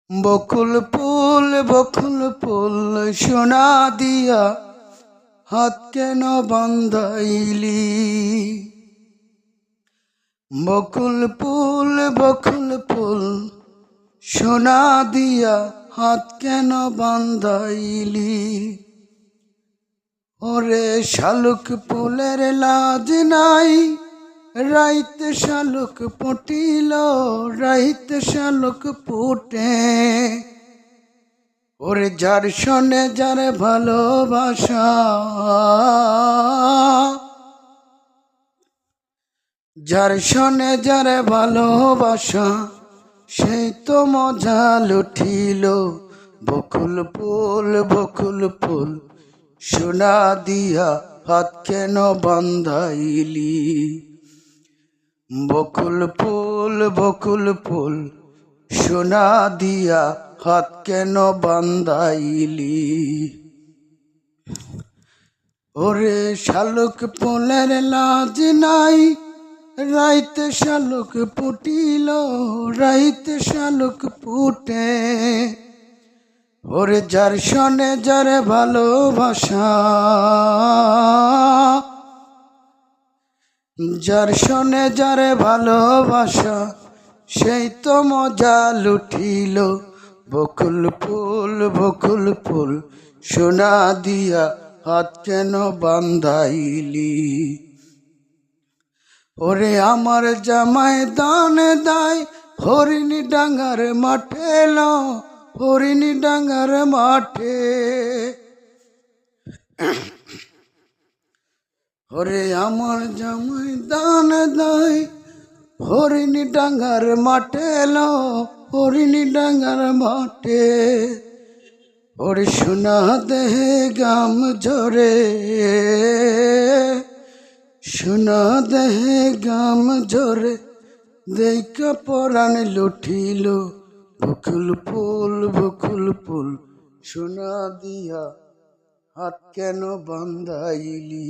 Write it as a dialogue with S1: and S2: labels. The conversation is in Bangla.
S1: বকুল ফুল সোনা দিয়া হাত কেন বান্ধাইলি। বকুল ফুল সোনা দিয়া হাত কেন বান্ধাইলি। ওরে শালুক ফুলের লাজ নাই, রাইতে শালুক ফুটিল, রাইতে শালুক ফুটে। ওরে যার শোনে যার ভালোবাসা, যার শোনে যার ভালোবাসা, সেই তো মজা লুঠিল। বকুল ফুল সোনা দিয়া হাত কেন বান্ধাইলি। বকুল ফুল সোনা দিয়া হাত কেন বান্ধাইলি। ওরে শালুক ফুলের লাজ নাই, রাইতে শালুক ফুটিল, রাইতে শালুক ফুটে। ওরে যার শোনে যার ভালোবাসা, যার শোনে যার ভালোবাসা, সেই তো মজা লুঠিল। বকুল ফুল সোনা দিয়া হাত কেন বান্ধাইলি। ওরে আমার জামাই দান দায় হরিণী ডাঙ্গার মাঠে এলো, হরিণী ডাঙ্গার মাঠে। ওরে আমার জামাই দান দায় হরিণী ডাঙ্গার মাঠে এলো, হরিণী ডাঙ্গার মাঠে। ওরে সোনা দেহে গাম ঝরে, সোনা দেহে গাম ঝরে, দেখা পরাণ লুঠিল। বকুল ফুল সোনা দিয়া হাত কেন বান্ধাইলি।